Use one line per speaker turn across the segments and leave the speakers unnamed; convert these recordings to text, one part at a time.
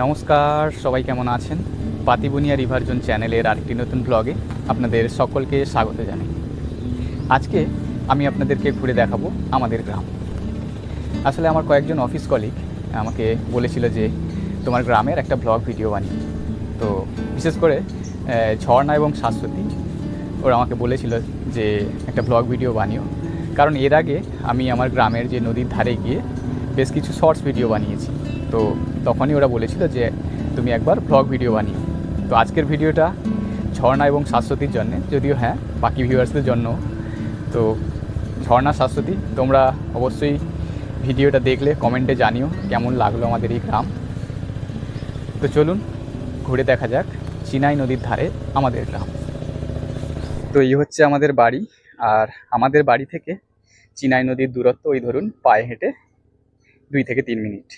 নমস্কার, সবাই কেমন আছেন? পাতিবুনিয়া রিভারজন চ্যানেলের আরেকটি নতুন ব্লগে আপনাদের সকলকে স্বাগত জানাই। আজকে আমি আপনাদেরকে ঘুরে দেখাবো আমাদের গ্রাম। আসলে আমার কয়েকজন অফিস কলিগ আমাকে বলেছিল যে তোমার গ্রামের একটা ব্লগ ভিডিও বানিয়ে। তো বিশেষ করে ঝর্ণা এবং শাশ্বতী ওরা আমাকে বলেছিল যে একটা ব্লগ ভিডিও বানিও, কারণ এর আগে আমি আমার গ্রামের যে নদীর ধারে গিয়ে বেশ কিছু শর্টস ভিডিও বানিয়েছি। তো তখনই ওরা বলেছিল যে তুমি একবার ব্লগ ভিডিও বানিও। তো আজকের ভিডিওটা ঝর্ণা এবং শাশ্বতীর জন্যে, যদিও হ্যাঁ বাকি ভিউয়ার্সদের জন্য। তো ঝর্ণা, শাশ্বতী, তোমরা অবশ্যই ভিডিওটা দেখলে কমেন্টে জানিও কেমন লাগলো আমাদের এই গ্রাম। তো চলুন ঘুরে দেখা যাক চিনাই নদীর ধারে আমাদের গ্রাম। তো এই হচ্ছে আমাদের বাড়ি, আর আমাদের বাড়ি থেকে চিনাই নদীর দূরত্ব ওই ধরুন পায়ে হেঁটে 2 থেকে 3 মিনিট।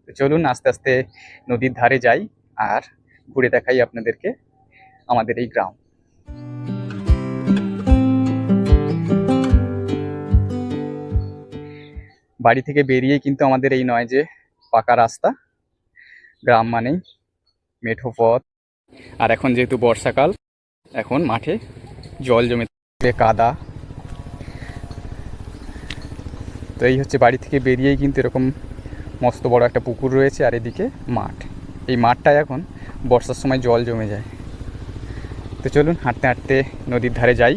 তো চলুন আস্তে আস্তে নদীর ধারে যাই আর ঘুরে দেখাই আপনাদেরকে আমাদের এই গ্রাম। বাড়ি থেকে বেরিয়েই কিন্তু আমাদের এই নয় যে পাকা রাস্তা, গ্রাম মানেই মেঠো পথ। আর এখন যেহেতু বর্ষাকাল, এখন মাঠে জল জমে থাকবে, কাদা। তো এই হচ্ছে বাড়ি থেকে বেরিয়েই কিন্তু এরকম মস্ত বড় একটা পুকুর রয়েছে, আর এদিকে মাঠ। এই মাঠটায় এখন বর্ষার সময় জল জমে যায়। তো চলুন হাঁটতে হাঁটতে নদীর ধারে যাই।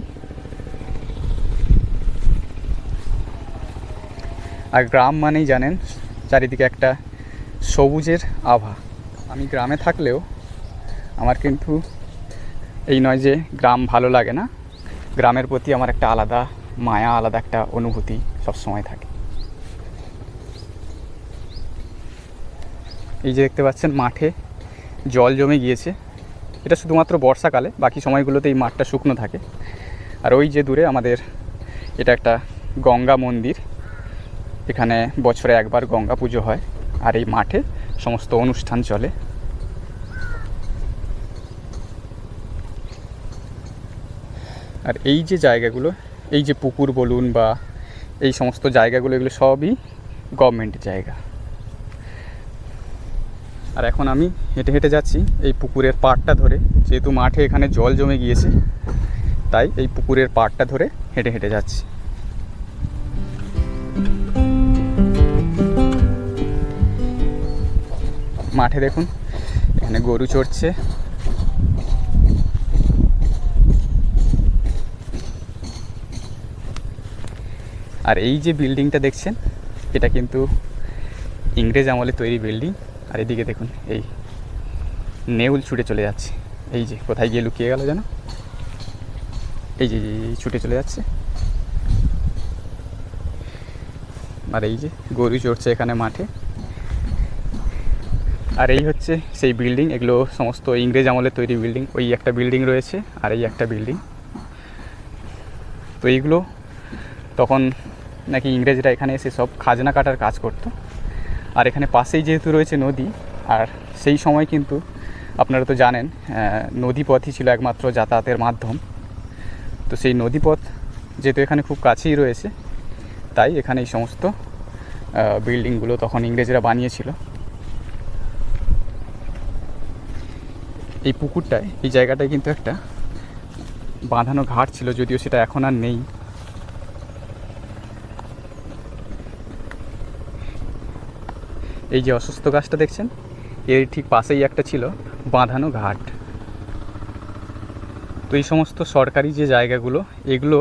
আর গ্রাম মানেই জানেন চারিদিকে একটা সবুজের আভা। আমি গ্রামে থাকলেও আমার কিন্তু এই নয় যে গ্রাম ভালো লাগে না, গ্রামের প্রতি আমার একটা আলাদা মায়া, আলাদা একটা অনুভূতি সবসময় থাকে। এই যে দেখতে পাচ্ছেন মাঠে জল জমে গিয়েছে, এটা শুধুমাত্র বর্ষাকালে, বাকি সময়গুলোতে এই মাঠটা শুকনো থাকে। আর ওই যে দূরে আমাদের এটা একটা গঙ্গা মন্দির, এখানে বছরে একবার গঙ্গা পুজো হয়, আর এই মাঠে সমস্ত অনুষ্ঠান চলে। আর এই যে জায়গাগুলো, এই যে পুকুর বলুন বা এই সমস্ত জায়গাগুলো, এগুলো সবই গভর্নমেন্টের জায়গা। আর এখন আমি হেঁটে হেঁটে যাচ্ছি এই পুকুরের পাড়টা ধরে, যেহেতু মাঠে এখানে জল জমে গিয়েছে, তাই এই পুকুরের পাড়টা ধরে হেঁটে হেঁটে যাচ্ছি। মাঠে দেখুন এখানে গরু চড়ছে। আর এই যে বিল্ডিংটা দেখছেন, এটা কিন্তু ইংরেজ আমলে তৈরি বিল্ডিং। আর এদিকে দেখুন এই নেউল ছুটে চলে যাচ্ছে, এই যে কোথায় গিয়ে লুকিয়ে গেল যেন, এই যে ছুটে চলে যাচ্ছে। আর এই যে গরু চড়ছে এখানে মাঠে। আর এই হচ্ছে সেই বিল্ডিং, এগুলো সমস্ত ইংরেজ আমলের তৈরি বিল্ডিং। ওই একটা বিল্ডিং রয়েছে আর এই একটা বিল্ডিং। তো এইগুলো তখন নাকি ইংরেজরা এখানে এসে সব খাজনা কাটার কাজ করতো। আর এখানে পাশেই যেহেতু রয়েছে নদী, আর সেই সময় কিন্তু আপনারা তো জানেন নদীপথই ছিল একমাত্র যাতায়াতের মাধ্যম। তো সেই নদীপথ যেহেতু এখানে খুব কাছেই রয়েছে, তাই এখানে এই সমস্ত বিল্ডিংগুলো তখন ইংরেজরা বানিয়েছিল। এই পুকুরটায়, এই জায়গাটায় কিন্তু একটা বাঁধানো ঘাট ছিল, যদিও সেটা এখন আর নেই। এই যে অসুস্থ গাছটা দেখছেন, এর ঠিক পাশেই একটা ছিল বাঁধানো ঘাট। তো এই সমস্ত সরকারি যে জায়গাগুলো, এগুলো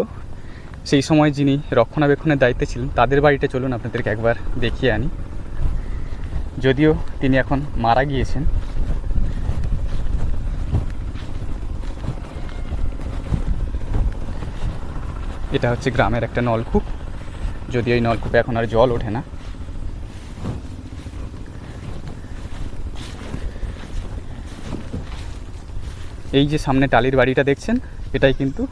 সেই সময় যিনি রক্ষণাবেক্ষণের দায়িত্বে ছিলেন তাদের বাড়িটা চলুন আপনাদেরকে একবার দেখিয়ে আনি, যদিও তিনি এখন মারা গিয়েছেন। এটা হচ্ছে গ্রামের একটা নলকূপ, যদিও এই নলকূপে এখন আর জল ওঠে না। এই যে সামনে টালির বাড়িটা দেখছেন, এটাই কিন্তু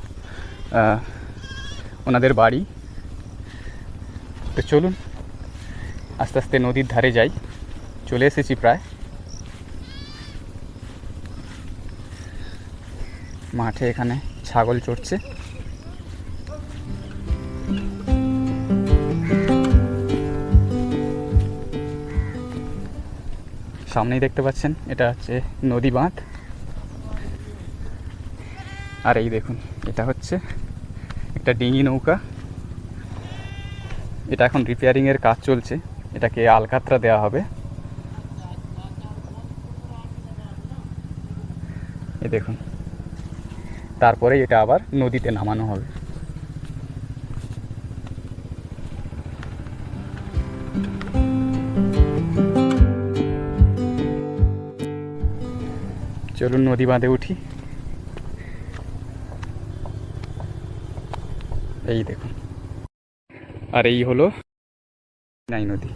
ওনাদের বাড়ি। তো চলুন আস্তে আস্তে নদীর ধারে যাই, চলে এসেছি প্রায়। মাঠে এখানে ছাগল চড়ছে। সামনেই দেখতে পাচ্ছেন এটা হচ্ছে নদী বাঁধ। আর এই দেখুন এটা হচ্ছে একটা ডিঙি নৌকা। এটা এখন রিপেয়ারিংয়ের কাজ চলছে, এটাকে আলকাতরা দেওয়া হবে। এই দেখুন, তারপরে এটা আবার নদীতে নামানো হবে। চলুন নদী বাঁধে উঠি। এই দেখুন, আর এই হলো চিনাই নদী।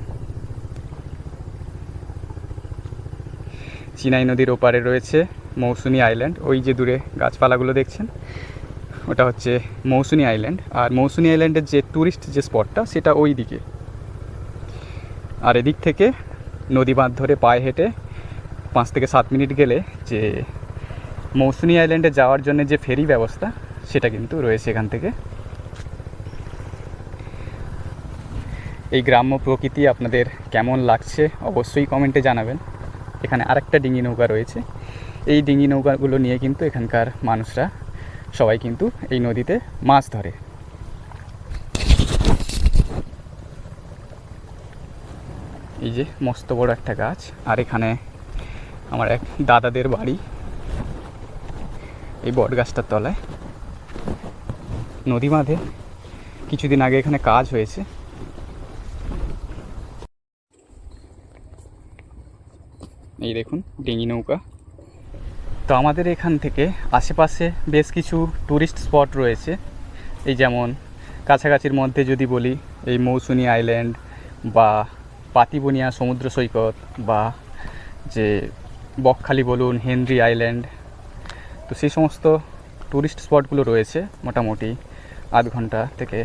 চিনাই নদীর ওপারে রয়েছে মৌসুনি আইল্যান্ড। ওই যে দূরে গাছপালাগুলো দেখছেন ওটা হচ্ছে মৌসুনি আইল্যান্ড। আর মৌসুনি আইল্যান্ডের যে ট্যুরিস্ট যে স্পটটা সেটা ওই দিকে। আর এদিক থেকে নদী বাঁধ ধরে পায়ে হেঁটে 5 থেকে 7 মিনিট গেলে যে মৌসুনি আইল্যান্ডে যাওয়ার জন্য যে ফেরি ব্যবস্থা সেটা কিন্তু রয়েছে এখান থেকে। এই গ্রাম্য প্রকৃতি আপনাদের কেমন লাগছে অবশ্যই কমেন্টে জানাবেন। এখানে আরেকটা ডিঙি নৌকা রয়েছে। এই ডিঙি নৌকাগুলো নিয়ে কিন্তু এখানকার মানুষরা সবাই কিন্তু এই নদীতে মাছ ধরে। এই যে মস্ত বড় একটা গাছ, আর এখানে আমার এক দাদাদের বাড়ি এই বট গাছটার তলায়। নদী বাঁধে কিছুদিন আগে এখানে কাজ হয়েছে। এই দেখুন ডিঙি নৌকা। তো আমাদের এখান থেকে আশেপাশে বেশ কিছু ট্যুরিস্ট স্পট রয়েছে। এই যেমন কাছাকাছির মধ্যে যদি বলি এই মৌসুনি আইল্যান্ড বা পাতিবনিয়া সমুদ্র সৈকত বা যে বকখালি বলুন, হেনরি আইল্যান্ড, তো সেই সমস্ত ট্যুরিস্ট স্পটগুলো রয়েছে মোটামুটি আধ ঘন্টা থেকে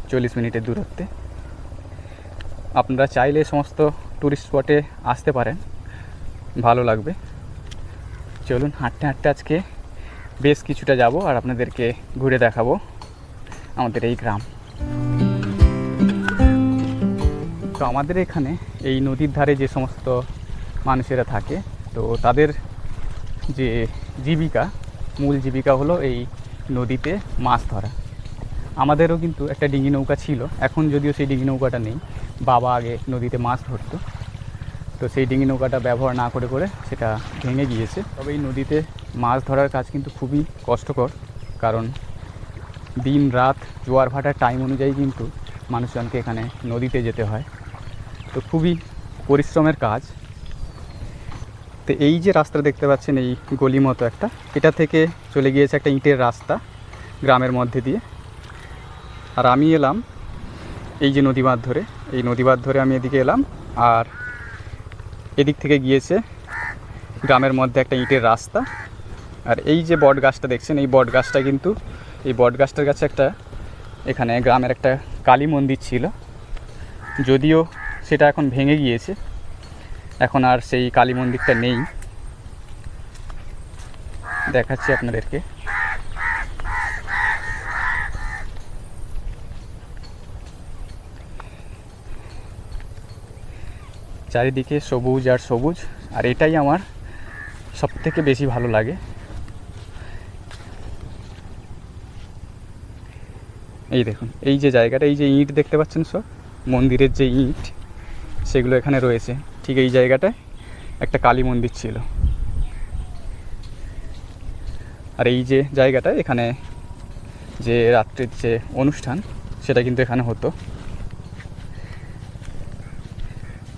40 মিনিটের দূরত্বে। আপনারা চাইলে সমস্ত ট্যুরিস্ট স্পটে আসতে পারেন, ভালো লাগবে। চলুন হাঁটতে হাঁটতে আজকে বেশ কিছুটা যাব আর আপনাদেরকে ঘুরে দেখাবো আমাদের এই গ্রাম। তো আমাদের এখানে এই নদীর ধারে যে সমস্ত মানুষেরা থাকে, তো তাদের যে জীবিকা, মূল জীবিকা হলো এই নদীতে মাছ ধরা। আমাদেরও কিন্তু একটা ডিঙি নৌকা ছিল, এখন যদিও সেই ডিঙি নৌকাটা নেই। বাবা আগে নদীতে মাছ ধরতো, তো সেই ডিঙি নৌকাটা ব্যবহার না করে করে সেটা ভেঙে গিয়েছে। তবে এই নদীতে মাছ ধরার কাজ কিন্তু খুবই কষ্টকর, কারণ দিন রাত জোয়ার ভাটার টাইম অনুযায়ী কিন্তু মানুষজনকে এখানে নদীতে যেতে হয়, তো খুবই পরিশ্রমের কাজ। তো এই যে রাস্তা দেখতে পাচ্ছেন, এই গলি মতো একটা, এটা থেকে চলে গিয়েছে একটা ইটের রাস্তা গ্রামের মধ্যে দিয়ে। আর আমি এলাম এই যে নদী বাঁধ ধরে, এই নদী বাঁধ ধরে আমি এদিকে এলাম। আর এদিক থেকে গিয়েছে গ্রামের মধ্যে একটা ইটের রাস্তা। আর এই যে বট গাছটা দেখছেন, এই বট গাছটা কিন্তু, এই বট গাছটার কাছে একটা এখানে গ্রামের একটা কালী মন্দির ছিল, যদিও সেটা এখন ভেঙে গিয়েছে, এখন আর সেই কালী মন্দিরটা নেই। দেখাচ্ছি আপনাদেরকে। চারিদিকে সবুজ আর সবুজ, আর এটাই আমার সবথেকে বেশি ভালো লাগে। এই দেখুন এই যে জায়গাটা, এই যে ইট দেখতে পাচ্ছেন সব মন্দিরের যে ইট, সেগুলো এখানে রয়েছে। ঠিক এই জায়গাটায় একটা কালী মন্দির ছিল। আর এই যে জায়গাটা, এখানে যে রাত্রির যে অনুষ্ঠান সেটা কিন্তু এখানে হতো।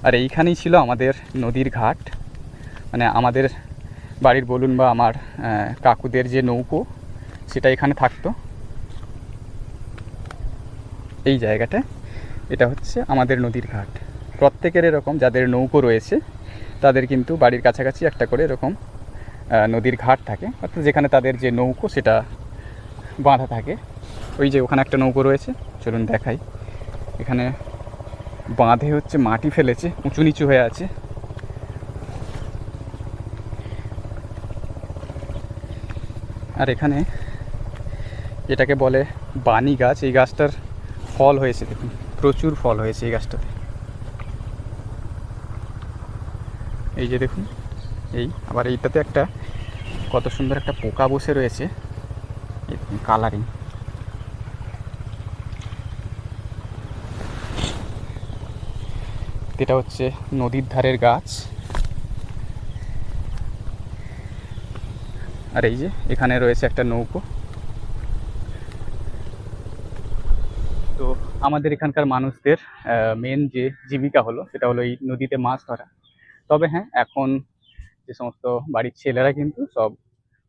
আর এইখানেই ছিল আমাদের নদীর ঘাট, মানে আমাদের বাড়ির বলুন বা আমার কাকুদের যে নৌকো সেটা এখানে থাকতো এই জায়গাটা। এটা হচ্ছে আমাদের নদীর ঘাট। প্রত্যেকের এরকম যাদের নৌকো রয়েছে তাদের কিন্তু বাড়ির কাছাকাছি একটা করে এরকম নদীর ঘাট থাকে, অর্থাৎ যেখানে তাদের যে নৌকো সেটা বাঁধা থাকে। ওই যে ওখানে একটা নৌকো রয়েছে, চলুন দেখাই। এখানে বাঁধে হচ্ছে মাটি ফেলেছে, উঁচু নিচু হয়ে আছে। আর এখানে এটাকে বলে বানি গাছ। এই গাছটার ফল হয়েছে, দেখুন প্রচুর ফল হয়েছে এই গাছটাতে। এই যে দেখুন, এই আবার এইটাতে একটা কত সুন্দর একটা পোকা বসে রয়েছে, কালারিং। এটা হচ্ছে নদীর ধারের গাছ। আর এই যে এখানে রয়েছে একটা নৌকো। তো আমাদের এখানকার মানুষদের মেন যে জীবিকা হলো সেটা হলো এই নদীতে মাছ ধরা। তবে হ্যাঁ, এখন যে সমস্ত বাড়ির ছেলেরা কিন্তু সব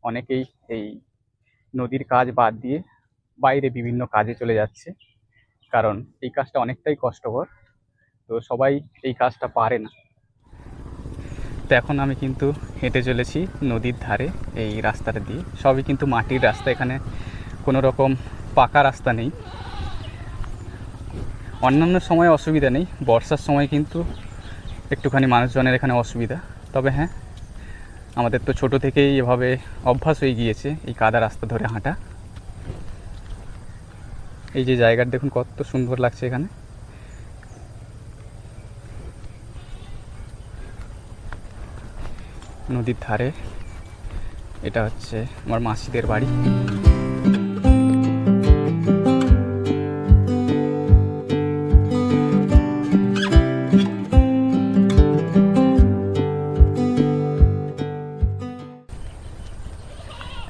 অনেকেই এই নদীর কাজ বাদ দিয়ে বাইরে বিভিন্ন কাজে চলে যাচ্ছে, কারণ এই কাজটা অনেকটাই কষ্টকর। তো সবাই এই কাজটা পারে না। তো এখন আমি কিন্তু হেঁটে চলেছি নদীর ধারে এই রাস্তাটা দিয়ে। সবই কিন্তু মাটির রাস্তা, এখানে কোনো রকম পাকা রাস্তা নেই। অন্যান্য সময় অসুবিধা নেই, বর্ষার সময় কিন্তু একটুখানি মানুষজনের এখানে অসুবিধা। তবে হ্যাঁ, আমাদের তো ছোট থেকেই এভাবে অভ্যাস হয়ে গিয়েছে এই কাদা রাস্তা ধরে হাঁটা। এই যে জায়গাটা দেখুন কত সুন্দর লাগছে এখানে। নদীর ধারে, এটা হচ্ছে আমার মাসিদের বাড়ি।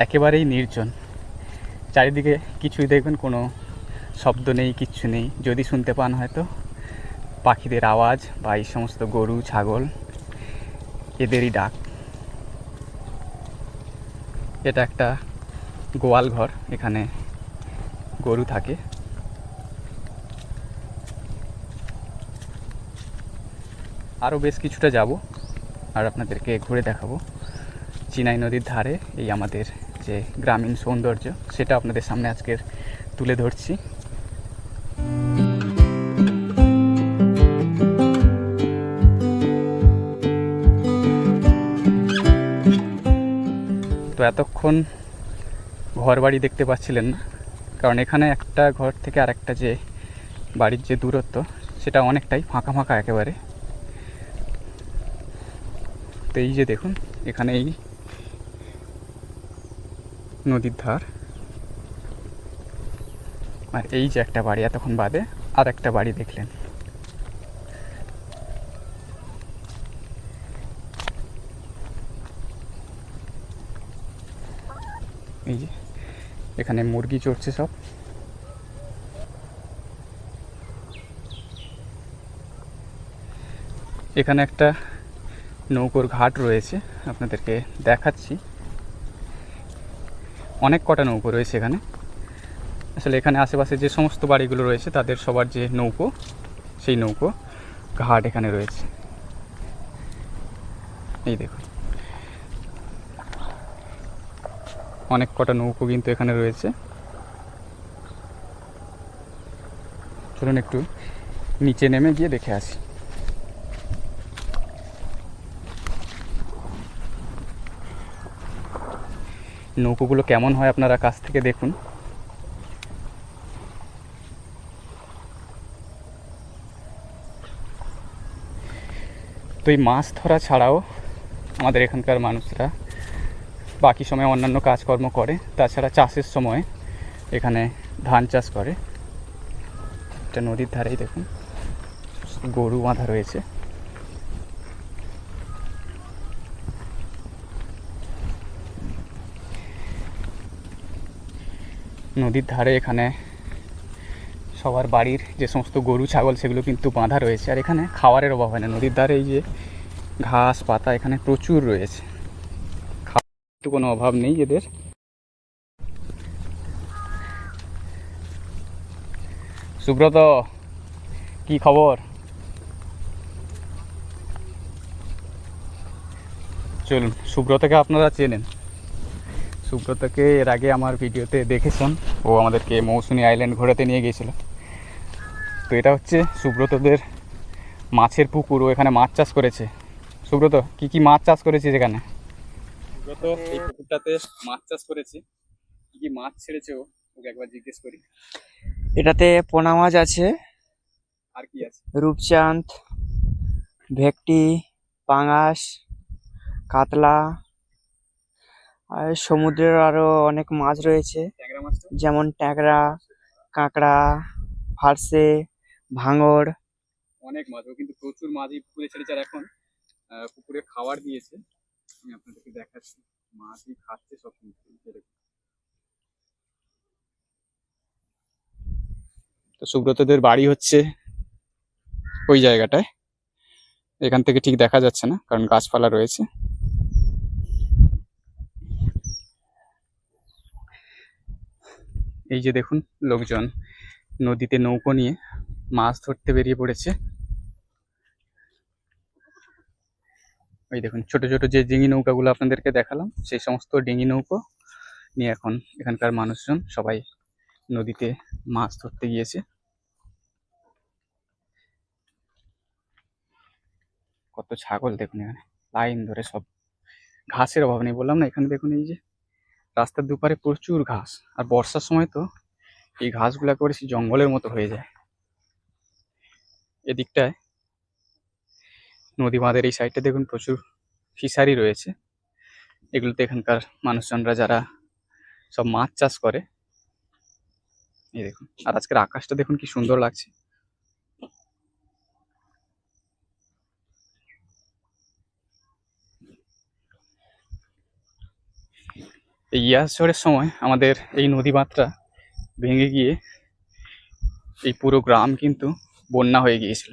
একেবারেই নির্জন, চারিদিকে কিছুই দেখবেন কোনো শব্দ নেই, কিচ্ছু নেই। যদি শুনতে পান হয়তো পাখিদের আওয়াজ বা এই সমস্ত গরু ছাগল এদেরই ডাক। এটা একটা গোয়াল ঘর, এখানে গরু থাকে। আরও বেশ কিছুটা যাব আর আপনাদেরকে ঘুরে দেখাবো। চিনাই নদীর ধারে এই আমাদের যে গ্রামীণ সৌন্দর্য সেটা আপনাদের সামনে আজকের তুলে ধরছি। তো এতক্ষণ ঘর বাড়ি দেখতে পাচ্ছিলেন না, কারণ এখানে একটা ঘর থেকে আরেকটা যে বাড়ির যে দূরত্ব সেটা অনেকটাই ফাঁকা ফাঁকা একেবারে। তো এই যে দেখুন, এখানে এই নদীর ধার, আর এই যে একটা বাড়ি, এতক্ষণ বাদে আর একটা বাড়ি দেখলেন। এই যে এখানে মুরগি চড়ছে সব। এখানে একটা নৌকোর ঘাট রয়েছে, আপনাদেরকে দেখাচ্ছি। অনেক কটা নৌকো রয়েছে এখানে। আসলে এখানে আশেপাশে যে সমস্ত বাড়িগুলো রয়েছে তাদের সবার যে নৌকো, সেই নৌকো ঘাট এখানে রয়েছে। এই দেখুন, অনেক কটা নৌকো কিন্তু এখানে রয়েছে। চলুন একটু নিচে নেমে গিয়ে দেখে আসি। নৌকোগুলো কেমন হয় আপনারা কাছ থেকে দেখুন। তো এই মাছ ধরা ছাড়াও আমাদের এখানকার মানুষরা বাকি সময় অন্যান্য কাজকর্ম করে। তাছাড়া চাষের সময় এখানে ধান চাষ করে। এটা নদীর ধারেই দেখুন গরু বাঁধা রয়েছে। নদীর ধারে এখানে সবার বাড়ির যে সমস্ত গরু ছাগল সেগুলো কিন্তু বাঁধা রয়েছে। আর এখানে খাবারের অভাব হয় না, নদীর ধারে এই যে ঘাস পাতা এখানে প্রচুর রয়েছে, খাওয়ার কোনো অভাব নেই এদের। সুব্রত, কি খবর? চলুন, সুব্রতকে আপনারা চেনেন। সুব্রতকে এর আগে আমার ভিডিওতে দেখেছেন, ও আমাদেরকে মৌসুনি আইল্যান্ড ঘোরাতে নিয়ে গিয়েছিল। তো এটা হচ্ছে সুব্রতদের মাছের পুকুর, ও এখানে মাছ চাষ করেছে। সুব্রত, কি কি মাছ চাষ করেছিস এখানে? সুব্রত এই পুকুরটাতে মাছ চাষ করেছে। কি কি মাছ ছেড়েছে ওকে একবার জিজ্ঞেস করি।
এটাতে পোনা মাছ আছে,
আর কি আছে?
রূপচাঁদ, ভেটকি, পাঙাশ, কাতলা, আর সমুদ্রের আরো অনেক মাছ রয়েছে,
ট্যাংরা মাছটা
যেমন ট্যাংরা, কাঁকড়া, ফারসে, ভাঙর।
অনেক মাছ, ও কিন্তু প্রচুর মাছই পুকুরে ছেড়েছে। আর এখন পুকুরে খাবার দিয়েছে, আমি আপনাদেরকে দেখাচ্ছি। মাছই খাচ্ছে সব কিন্তু। তো সুব্রতদের বাড়ি হচ্ছে ওই জায়গাটায়, এখান থেকে ঠিক দেখা যাচ্ছে না কারণ গাছপালা রয়েছে। এই যে দেখুন, লোকজন নদীতে নৌকো নিয়ে মাছ ধরতে বেরিয়ে পড়েছে। ওই দেখুন, ছোট ছোট যে ডিঙি নৌকাগুলো আপনাদেরকে দেখালাম, সেই সমস্ত ডিঙি নৌকো নিয়ে এখন এখানকার মানুষজন সবাই নদীতে মাছ ধরতে গিয়েছে। কত ছাগল দেখুন এখানে, লাইন ধরে সব। ঘাসের অভাব নেই, বললাম না। এখানে দেখুন, এই যে রাস্তার দুপারে প্রচুর ঘাস, আর বর্ষার সময় তো এই ঘাসগুলো একেবারে সেই জঙ্গলের মতো হয়ে যায়। এদিকটায় নদী বাঁধের এই সাইডটা দেখুন, প্রচুর ফিশারি রয়েছে। এগুলোতে এখানকার মানুষজনরা যারা সব মাছ চাষ করে। এই দেখুন, আর আজকের আকাশটা দেখুন কি সুন্দর লাগছে। এই ইয়াস ঝড়ের সময় আমাদের এই নদী বাঁধটা ভেঙে গিয়ে এই পুরো গ্রাম কিন্তু বন্যা হয়ে গিয়েছিল।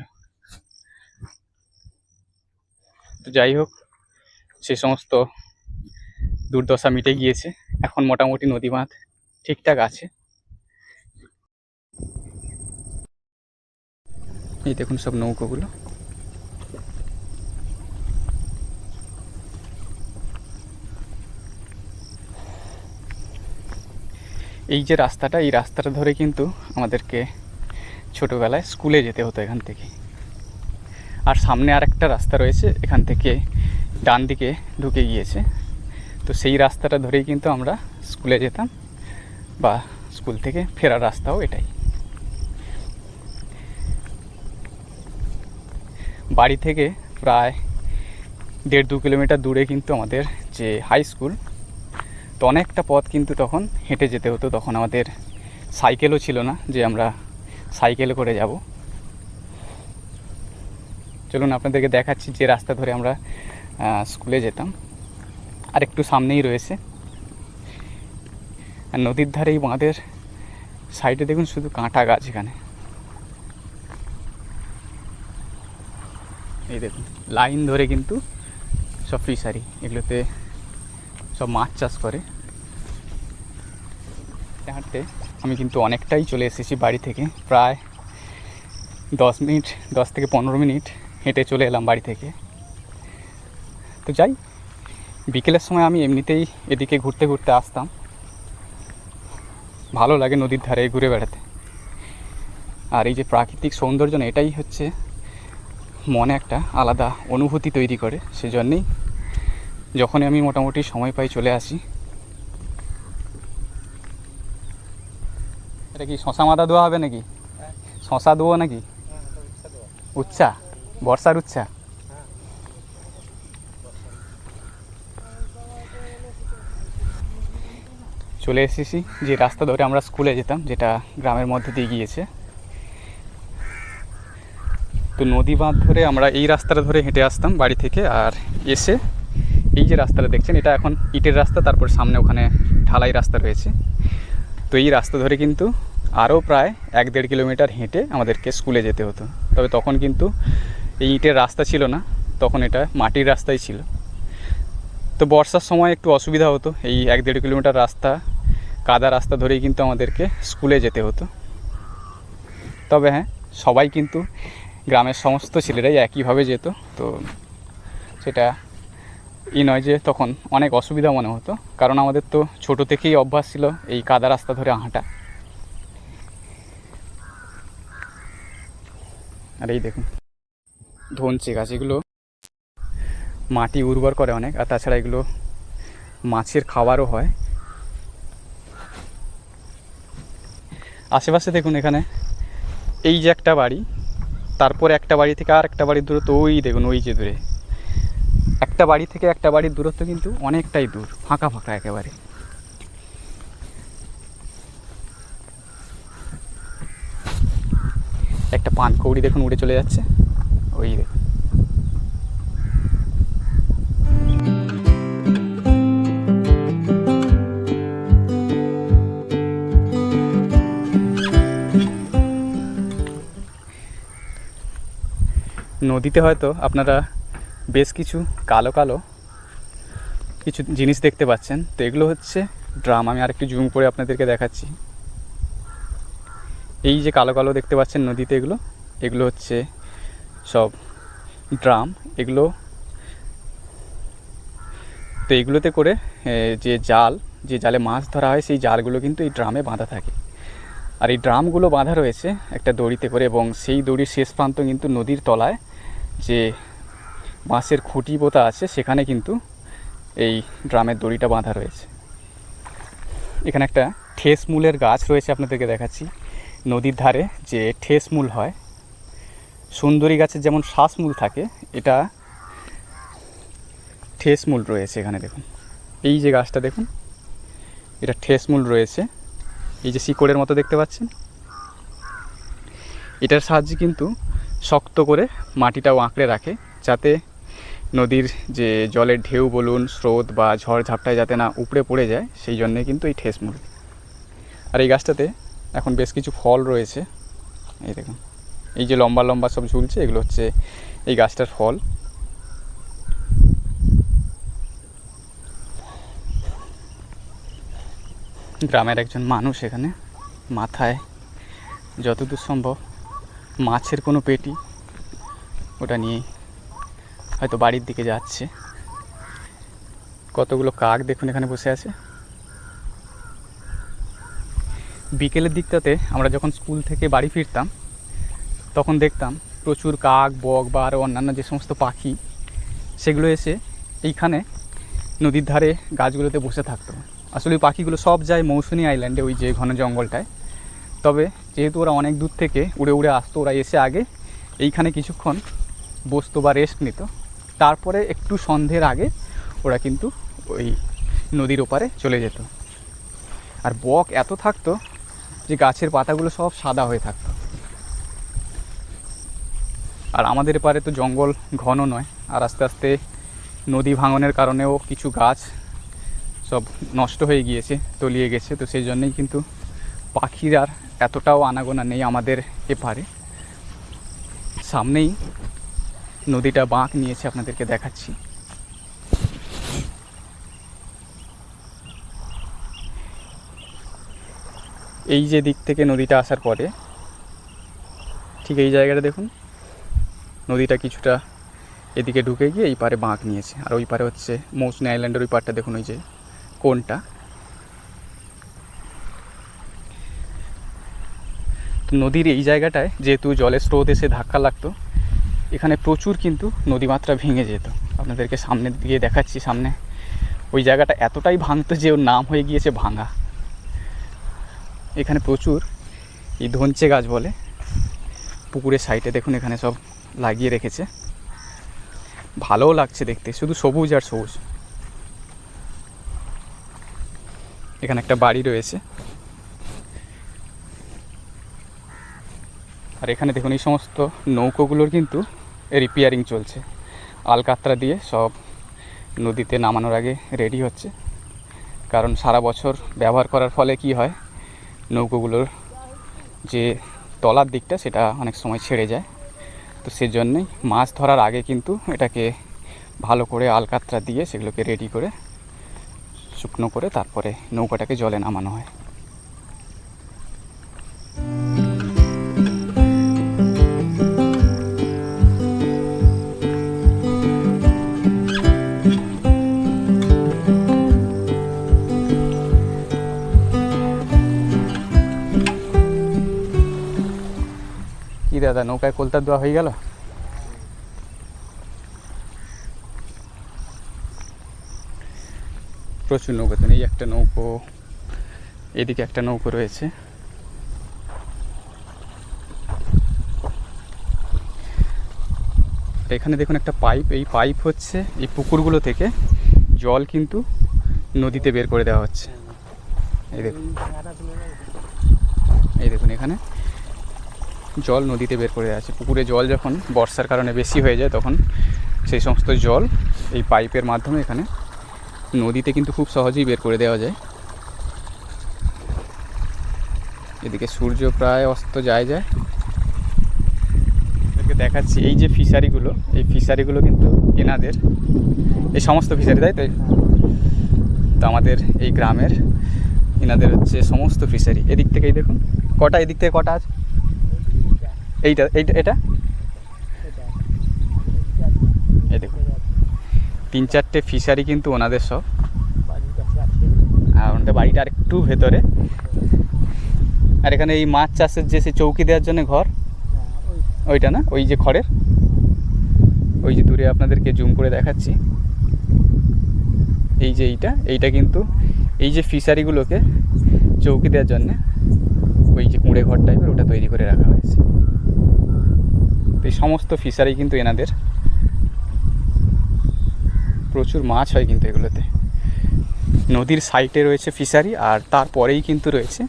তো যাই হোক, সে সমস্ত দুর্দশা মিটে গিয়েছে। এখন মোটামুটি নদী বাঁধ ঠিকঠাক আছে। এই দেখুন সব নৌকোগুলো। এই যে রাস্তাটা, এই রাস্তাটা ধরে কিন্তু আমাদেরকে ছোটবেলায় স্কুলে যেতে হতো এখান থেকে। আর সামনে আর একটা রাস্তা রয়েছে, এখান থেকে ডান দিকে ঢুকে গিয়েছে। তো সেই রাস্তাটা ধরেই কিন্তু আমরা স্কুলে যেতাম, বা স্কুল থেকে ফেরার রাস্তাও এটাই। বাড়ি থেকে প্রায় 1.5-2 কিলোমিটার দূরে কিন্তু আমাদের যে হাই স্কুল। তো অনেকটা পথ কিন্তু তখন হেঁটে যেতে হতো। তখন আমাদের সাইকেলও ছিল না যে আমরা সাইকেলে করে যাব। চলুন আপনাদেরকে দেখাচ্ছি যে রাস্তা ধরে আমরা স্কুলে যেতাম। আর একটু সামনেই রয়েছে। আর নদীর ধারে এই বাঁধের সাইডে দেখুন শুধু কাঁটা গাছ। এখানে এই দেখুন, লাইন ধরে কিন্তু সব ফিশারি, এগুলোতে সব মাছ চাষ করে। হাঁটতে আমি কিন্তু অনেকটাই চলে এসেছি বাড়ি থেকে, প্রায় 10 থেকে 15 মিনিট হেঁটে চলে এলাম বাড়ি থেকে। তো যাই, বিকেলের সময় আমি এমনিতেই এদিকে ঘুরতে ঘুরতে আসতাম। ভালো লাগে নদীর ধারে ঘুরে বেড়াতে। আর এই যে প্রাকৃতিক সৌন্দর্য, এটাই হচ্ছে মনে একটা আলাদা অনুভূতি তৈরি করে। সেজন্যেই যখনই আমি মোটামুটি সময় পাই চলে আসি। এটা কি শশা মাথা দেওয়া হবে নাকি? শশা দেবো নাকি? উচ্ছা, বর্ষার উচ্ছা। চলে এসেছি যে রাস্তা ধরে আমরা স্কুলে যেতাম, যেটা গ্রামের মধ্যে দিয়ে গিয়েছে। তো নদী বাঁধ ধরে আমরা এই রাস্তাটা ধরে হেঁটে আসতাম বাড়ি থেকে। আর এসে এই যে রাস্তাটা দেখছেন, এটা এখন ইটের রাস্তা, তারপর সামনে ওখানে ঢালাই রাস্তা রয়েছে। তো এই রাস্তা ধরে কিন্তু আরও প্রায় 1-1.5 কিলোমিটার হেঁটে আমাদেরকে স্কুলে যেতে হতো। তবে তখন কিন্তু এই ইটের রাস্তা ছিল না, তখন এটা মাটির রাস্তাই ছিল। তো বর্ষার সময় একটু অসুবিধা হতো। এই 1-1.5 কিলোমিটার রাস্তা, কাদা রাস্তা ধরেই কিন্তু আমাদেরকে স্কুলে যেতে হতো। তবে হ্যাঁ, সবাই কিন্তু গ্রামের সমস্ত ছেলেরাই একইভাবে যেত। তো সেটা নয় যে তখন অনেক অসুবিধা মনে হতো, কারণ আমাদের তো ছোটো থেকেই অভ্যাস ছিল এই কাদা রাস্তা ধরে হাঁটা। আর এই দেখুন ধনচে গাছ, এগুলো মাটি উর্বর করে অনেক। আর তাছাড়া এগুলো মাছের খাবারও হয়। আশেপাশে দেখুন, এখানে এই যে একটা বাড়ি, তারপর একটা বাড়ি থেকে আর একটা বাড়ির দূরত্ব ওই দেখুন, ওই যে দূরে একটা একটা বাড়ি থেকে একটা বাড়ির দূরত্ব কিন্তু অনেকটাই দূর, ফাঁকা ফাঁকা একেবারে। একটা পানকৌড়ি দেখুন উড়ে চলে যাচ্ছে, ওই দেখুন। নদীতে হয়তো আপনারা বেশ কিছু কালো কালো কিছু জিনিস দেখতে পাচ্ছেন, তো এগুলো হচ্ছে ড্রাম। আমি আরেকটু জুম করে আপনাদেরকে দেখাচ্ছি। এই যে কালো কালো দেখতে পাচ্ছেন নদীতে, এগুলো হচ্ছে সব ড্রাম। এগুলো তো এগুলোতে করে যে জালে মাছ ধরা হয়, সেই জালগুলো কিন্তু এই ড্রামে বাঁধা থাকে। আর এই ড্রামগুলো বাঁধা রয়েছে একটা দড়িতে করে, এবং সেই দড়ির শেষ প্রান্ত কিন্তু নদীর তলায় যে বাঁশের খুঁটি পোতা আছে, সেখানে কিন্তু এই ড্রামের দড়িটা বাঁধা রয়েছে। এখানে একটা ঠেসমূলের গাছ রয়েছে, আপনাদেরকে দেখাচ্ছি। নদীর ধারে যে ঠেসমূল হয়, সুন্দরী গাছের যেমন শ্বাসমূল থাকে, এটা ঠেসমূল রয়েছে এখানে। দেখুন এই যে গাছটা দেখুন, এটা ঠেসমূল রয়েছে। এই যে শিকড়ের মতো দেখতে পাচ্ছেন, এটার সাহায্যে কিন্তু শক্ত করে মাটিটাও আঁকড়ে রাখে, যাতে নদীর যে জলের ঢেউ বলুন, স্রোত বা ঝড় ঝাপটায় যাতে না উপড়ে পড়ে যায়, সেই জন্যে কিন্তু এই ঠেসমূল। আর এই গাছটাতে এখন বেশ কিছু ফল রয়েছে। এই দেখুন, এই যে লম্বা লম্বা সব ঝুলছে, এগুলো হচ্ছে এই গাছটার ফল। গ্রামের একজন মানুষ এখানে মাথায় যতদূর সম্ভব মাছের কোনো পেটি, ওটা নিয়েই হয়তো বাড়ির দিকে যাচ্ছে। কতগুলো কাক দেখুন এখানে বসে আছে। বিকেলের দিকটাতে আমরা যখন স্কুল থেকে বাড়ি ফিরতাম, তখন দেখতাম প্রচুর কাক, বক বা আরও অন্যান্য যে সমস্ত পাখি, সেগুলো এসে এইখানে নদীর ধারে গাছগুলোতে বসে থাকতো। আসলে ওই পাখিগুলো সব যায় মৌসুনি আইল্যান্ডে, ওই যে ঘন জঙ্গলটায়। তবে যেহেতু ওরা অনেক দূর থেকে উড়ে উড়ে আসতো, ওরা এসে আগে এইখানে কিছুক্ষণ বসতো বা রেস্ট নিত, তারপরে একটু সন্ধ্যের আগে ওরা কিন্তু ওই নদীর ওপারে চলে যেত। আর বক এত থাকতো যে গাছের পাতাগুলো সব সাদা হয়ে থাকতো। আর আমাদের এপারে তো জঙ্গল ঘন নয়, আর আস্তে আস্তে নদী ভাঙনের কারণেও কিছু গাছ সব নষ্ট হয়ে গিয়েছে, তলিয়ে গেছে। তো সেই জন্যই কিন্তু পাখির আর এতটাও আনাগোনা নেই আমাদের এপারে। সামনেই নদীটা বাঁক নিয়েছে, আপনাদেরকে দেখাচ্ছি। এই যে দিক থেকে নদীটা আসার পরে ঠিক এই জায়গাটা দেখুন, নদীটা কিছুটা এদিকে ঢুকে গিয়ে এই পারে বাঁক নিয়েছে। আর ওই পারে হচ্ছে মৌসুনি আইল্যান্ডের ওই পারটা দেখুন, ওই যে কোনটা। নদীর এই জায়গাটায় যেহেতু জলের স্রোত এসে ধাক্কা লাগতো, এখানে প্রচুর কিন্তু নদীমাত্রা ভেঙে যেত। আপনাদেরকে সামনের দিকে দেখাচ্ছি। সামনে ওই জায়গাটা এতটাই ভাঙতো যে ওর নাম হয়ে গিয়েছে ভাঙা। এখানে প্রচুর এই ধনচে গাছ বলে, পুকুরের সাইডে দেখুন এখানে সব লাগিয়ে রেখেছে। ভালোও লাগছে দেখতে, শুধু সবুজ আর সবুজ। এখানে একটা বাড়ি রয়েছে। আর এখানে দেখুন এই সমস্ত নৌকোগুলোর কিন্তু রিপেয়ারিং চলছে। আলকাতরা দিয়ে সব নদীতে নামানোর আগে রেডি হচ্ছে। কারণ সারা বছর ব্যবহার করার ফলে কি হয়, নৌকোগুলোর যে তলার দিকটা সেটা অনেক সময় ছেড়ে যায়। তো সেজন্যই মাছ ধরার আগে কিন্তু এটাকে ভালো করে আলকাতরা দিয়ে সেগুলোকে রেডি করে শুকনো করে তারপরে নৌকাটাকে জলে নামানো হয়। কি দাদা, নৌকায় কলতার দেওয়া হয়ে গেল? প্রচুর নৌকো। তো এই একটা নৌকো, এদিকে একটা নৌকো রয়েছে। এখানে দেখুন একটা পাইপ, এই পাইপ হচ্ছে এই পুকুরগুলো থেকে জল কিন্তু নদীতে বের করে দেওয়া হচ্ছে। এই দেখুন, এই দেখুন এখানে জল নদীতে বের করে দেওয়া আছে। পুকুরে জল যখন বর্ষার কারণে বেশি হয়ে যায় তখন সেই সমস্ত জল এই পাইপের মাধ্যমে এখানে নদীতে কিন্তু খুব সহজেই বের করে দেওয়া যায়। এদিকে সূর্য প্রায় অস্ত যায়। দেখাচ্ছি এই যে ফিশারিগুলো, এই ফিশারিগুলো কিন্তু এনাদের, এই সমস্ত ফিশারি, তাই তো আমাদের এই গ্রামের এনাদের হচ্ছে সমস্ত ফিশারি। এদিক থেকেই দেখুন কটা, এদিক থেকে কটা আছে, এইটা এটা এই দেখুন 3-4টে ফিশারি কিন্তু ওনাদের সব। আর ওনাদের বাড়িটা আর একটু ভেতরে। আর এখানে এই মাছ চাষের যে সে চৌকি দেওয়ার জন্য ঘর, ওইটা না, ওই যে খড়ের, ওই যে দূরে আপনাদেরকে জুম করে দেখাচ্ছি, এই যে এইটা কিন্তু এই যে ফিশারিগুলোকে চৌকি দেওয়ার জন্যে ওই যে কুঁড়ে ঘর টাইপের ওটা তৈরি করে রাখা হয়েছে। তো এই সমস্ত ফিশারি কিন্তু এনাদের, প্রচুর মাছ হয় কিন্তু এগুলোতে। নদীর সাইডে রয়েছে ফিশারি, আর তারপরেই কিন্তু রয়েছে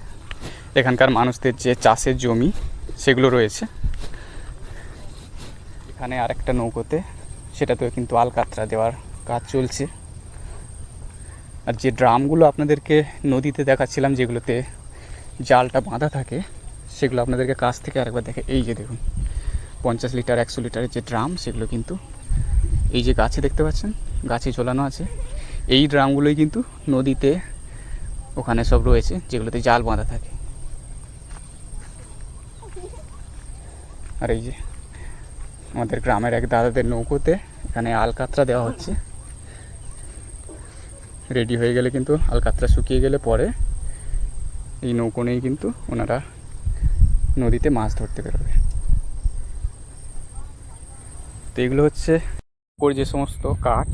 এখানকার মানুষদের যে চাষের জমি সেগুলো রয়েছে। এখানে আরেকটা নৌকোতে, সেটাতেও কিন্তু আলকাতরা দেওয়ার কাজ চলছে। আর যে ড্রামগুলো আপনাদেরকে নদীতে দেখাচ্ছিলাম যেগুলোতে জালটা বাঁধা থাকে, সেগুলো আপনাদেরকে কাছ থেকে আরেকবার দেখে, এই যে দেখুন 50 লিটার 100 লিটারের যে ড্রাম, সেগুলো কিন্তু এই যে গাছে দেখতে পাচ্ছেন, গাছে ঝোলানো আছে। এই ড্রামগুলোই কিন্তু নদীতে ওখানে সব রয়েছে যেগুলোতে জাল বাঁধা থাকে। আর এই যে আমাদের গ্রামের এক দাদাদের নৌকোতে এখানে আলকাতরা দেওয়া হচ্ছে। রেডি হয়ে গেলে কিন্তু আলকাতরা শুকিয়ে গেলে পরে এই নৌকো নিয়েই কিন্তু ওনারা নদীতে মাছ ধরতে বেরোবে। তো এগুলো হচ্ছে ওপর যে সমস্ত কাঠ,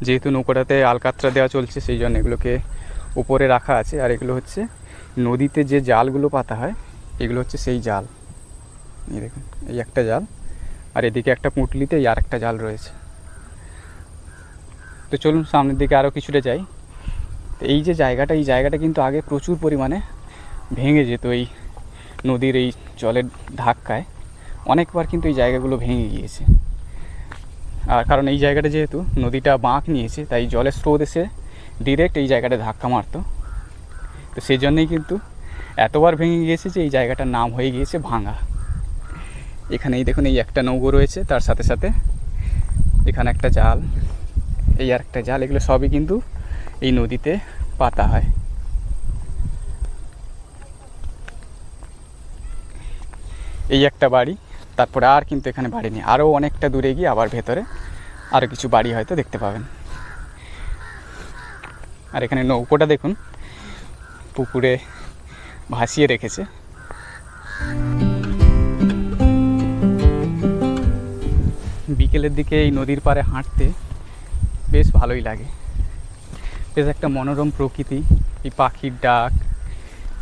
যেহেতু নৌকোটাতে আলকাতরা দেওয়া চলছে সেই জন্য এগুলোকে উপরে রাখা আছে। আর এগুলো হচ্ছে নদীতে যে জালগুলো পাতা হয়, এগুলো হচ্ছে সেই জাল। এই দেখুন, এই একটা জাল, আর এদিকে একটা পুঁটলিতে এই আর একটা জাল রয়েছে। তো চলুন সামনের দিকে আরও কিছুটা যাই। তো এই যে জায়গাটা, এই জায়গাটা কিন্তু আগে প্রচুর পরিমাণে ভেঙে যেত। এই নদীর এই জলের ধাক্কায় অনেকবার কিন্তু এই জায়গাগুলো ভেঙে গিয়েছে। আর কারণ এই জায়গাটা যেহেতু নদীটা বাঁক নিয়েছে, তাই জলের স্রোত এসে ডিরেক্ট এই জায়গাটা ধাক্কা মারতো। তো সেই জন্যই কিন্তু এতবার ভেঙে গিয়েছে যে এই জায়গাটার নাম হয়ে গিয়েছে ভাঙা। এখানেই দেখুন এই একটা নৌকো রয়েছে, তার সাথে সাথে এখানে একটা জাল, এই আর একটা জাল, এগুলো সবই কিন্তু এই নদীতে পাতা হয়। এই একটা বাড়ি, তারপরে আর কিন্তু এখানে বাড়ি নেই। আরও অনেকটা দূরে গিয়ে আবার ভেতরে আরও কিছু বাড়ি হয়তো দেখতে পাবেন। আর এখানে নৌকোটা দেখুন পুকুরে ভাসিয়ে রেখেছে। বিকেলের দিকে এই নদীর পাড়ে হাঁটতে বেশ ভালোই লাগে। বেশ একটা মনোরম প্রকৃতি, এই পাখির ডাক,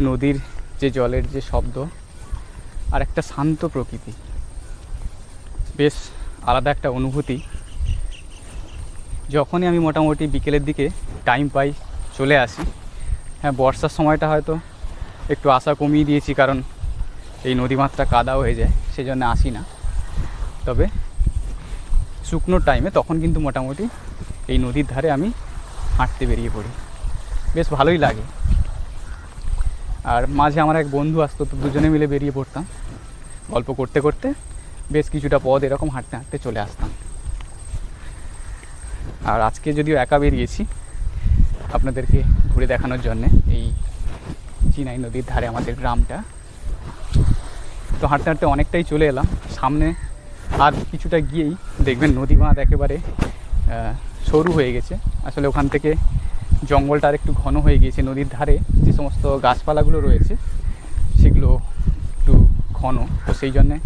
নদীর যে জলের যে শব্দ, আর একটা শান্ত প্রকৃতি, বেশ আলাদা একটা অনুভূতি। যখনই আমি মোটামুটি বিকেলের দিকে টাইম পাই চলে আসি। হ্যাঁ, বর্ষার সময়টা হয়তো একটু আশা কমিয়ে দিয়েছি, কারণ এই নদীমাত্রা কাদা হয়ে যায়, সেই জন্য আসি না। তবে শুকনোর টাইমে তখন কিন্তু মোটামুটি এই নদীর ধারে আমি হাঁটতে বেরিয়ে পড়ি, বেশ ভালোই লাগে। আর মাঝে আমার এক বন্ধু আসতো, তো দুজনে মিলে বেরিয়ে পড়তাম, গল্প করতে করতে বেশ কিছুটা পথ এরকম হাঁটতে হাঁটতে চলে আসতাম। আর আজকে যদিও একা বেরিয়েছি আপনাদেরকে ঘুরে দেখানোর জন্যে এই চিনাই নদীর ধারে আমাদের গ্রামটা। তো হাঁটতে হাঁটতে অনেকটাই চলে এলাম, সামনে আর কিছুটা গিয়েই দেখবেন নদী বাঁধ একেবারে সরু হয়ে গেছে। আসলে ওখান থেকে জঙ্গলটা আর একটু ঘন হয়ে গিয়েছে। নদীর ধারে যে সমস্ত গাছপালাগুলো রয়েছে সেগুলো একটু ঘন, তো সেই জন্যে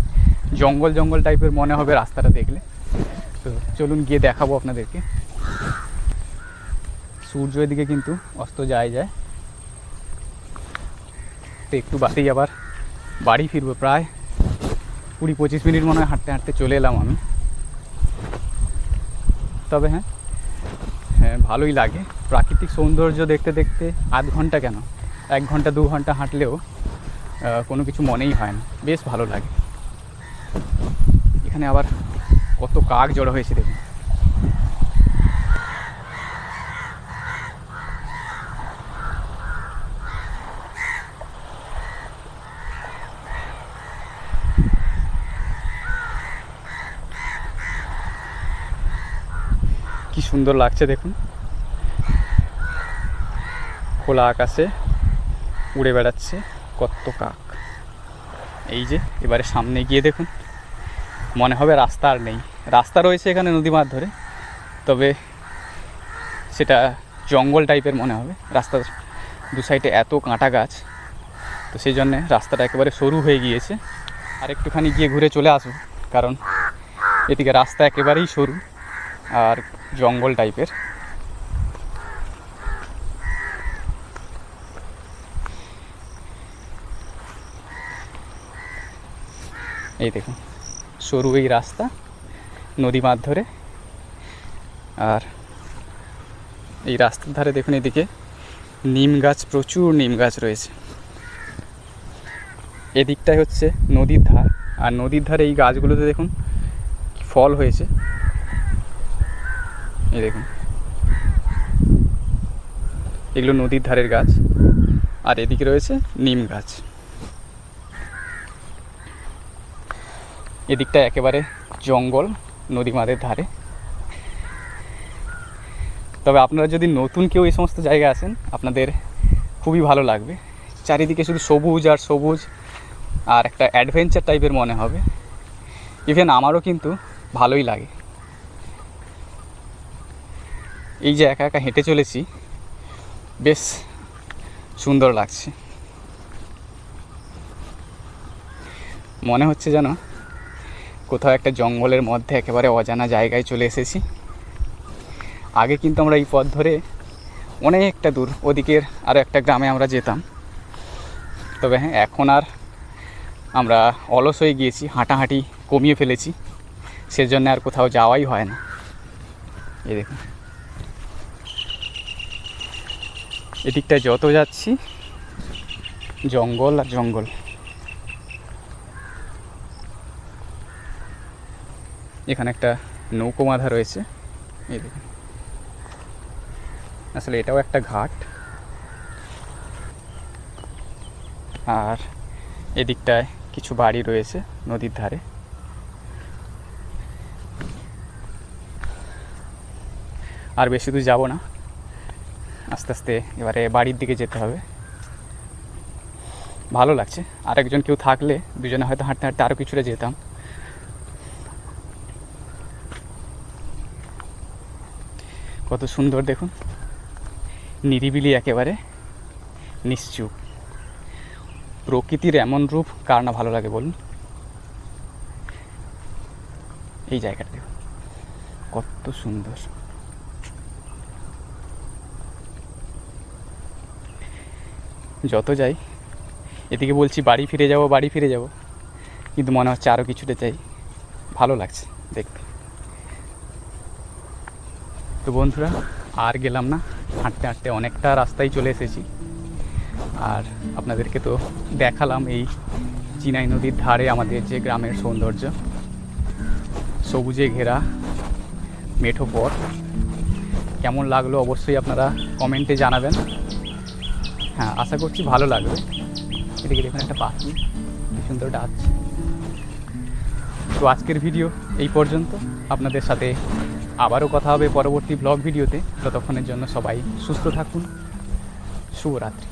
জঙ্গল জঙ্গল টাইপের মনে হবে রাস্তাটা দেখলে। তো চলুন গিয়ে দেখাবো আপনাদেরকে। সূর্য এদিকে কিন্তু অস্ত যায়। তো একটু বাদেই আবার বাড়ি ফিরবো, প্রায় 20-25 মিনিট মনে হয় হাঁটতে হাঁটতে চলে এলাম আমি। তবে হ্যাঁ ভালোই লাগে প্রাকৃতিক সৌন্দর্য দেখতে দেখতে। আধ ঘন্টা কেন, 1 ঘন্টা 2 ঘন্টা হাঁটলেও কোনো কিছু মনেই হয় না, বেশ ভালো লাগে। এখানে আবার কত কাক জড়ো হয়েছে দেখুন। কি সুন্দর লাগছে দেখুন, খোলা আকাশে উড়ে বেড়াচ্ছে কত কাক। এই যে এবারে সামনে গিয়ে দেখুন, মনে হবে রাস্তা আর নেই। রাস্তা রয়েছে এখানে নদী মাঠ ধরে, তবে সেটা জঙ্গল টাইপের মনে হবে। রাস্তার দু সাইডে এত কাঁটা গাছ, তো সেই জন্যে রাস্তাটা একেবারে সরু হয়ে গিয়েছে। আর একটুখানি গিয়ে ঘুরে চলে আসুন, কারণ এদিকে রাস্তা একেবারেই সরু আর জঙ্গল টাইপের। এই দেখুন সরু এই রাস্তা নদী মাঠ ধরে, আর এই রাস্তার ধারে দেখুন এদিকে নিম গাছ, প্রচুর নিম গাছ রয়েছে। এদিকটাই হচ্ছে নদীর ধার, আর নদীর ধারে এই গাছগুলোতে দেখুন ফল হয়েছে। এই দেখুন এগুলো নদীর ধারের গাছ, আর এদিকে রয়েছে নিম গাছ। এদিকটা একেবারে জঙ্গল নদী মাঠের ধারে। তবে আপনারা যদি নতুন কেউ এই সমস্ত জায়গায় আসেন, আপনাদের খুবই ভালো লাগবে। চারিদিকে শুধু সবুজ আর সবুজ, আর একটা অ্যাডভেঞ্চার টাইপের মনে হবে। ইভেন আমারও কিন্তু ভালোই লাগে। এই যে একা একা হেঁটে চলেছি, বেশ সুন্দর লাগছে। মনে হচ্ছে যেন কোথাও একটা জঙ্গলের মধ্যে একেবারে অজানা জায়গায় চলে এসেছি। আগে কিন্তু আমরা এই পথ ধরে অনেকটা দূর ওদিকের আরও একটা গ্রামে আমরা যেতাম। তবে হ্যাঁ, এখন আর আমরা অলস হয়ে গিয়েছি, হাঁটাহাঁটি কমিয়ে ফেলেছি, সেজন্য আর কোথাও যাওয়াই হয় না। এই দেখুন এদিকটায় যত যাচ্ছি জঙ্গল আর জঙ্গল। এখানে একটা নৌকো বাঁধা রয়েছে, এই দেখুন। আসলে এটাও একটা ঘাট। আর এদিকটায় কিছু বাড়ি রয়েছে নদীর ধারে। আর বেশি দূর যাব না, আস্তে আস্তে এবারে বাড়ির দিকে যেতে হবে। ভালো লাগছে, আর একজন কেউ থাকলে দুজনে হয়তো হাঁটতে হাঁটতে আরও কিছুটা যেতাম। কত সুন্দর দেখুন, নিরিবিলি একেবারে নিশ্চুপ। প্রকৃতির এমন রূপ কার না ভালো লাগে বলুন। এই জায়গাটা দেখুন কত সুন্দর। যত যাই এদিকে বলছি বাড়ি ফিরে যাব, বাড়ি ফিরে যাব, কিন্তু মনে হচ্ছে আরও কিছুটা চাই। ভালো লাগছে দেখতে। তো বন্ধুরা, আর গেলাম না, হাঁটতে হাঁটতে অনেকটা রাস্তায় চলে এসেছি। আর আপনাদেরকে তো দেখালাম এই চিনাই নদীর ধারে আমাদের যে গ্রামের সৌন্দর্য, সবুজে ঘেরা মেঠো পথ। কেমন লাগলো অবশ্যই আপনারা কমেন্টে জানাবেন। হ্যাঁ, আশা করছি ভালো লাগবে। এদিকে দেখুন একটা পাখি কি সুন্দর ডাকছে। তো আজকের ভিডিও এই পর্যন্ত। আপনাদের সাথে আবারও কথা হবে পরবর্তী ব্লগ ভিডিওতে। ততক্ষণের জন্য সবাই সুস্থ থাকুন। শুভরাত্রি।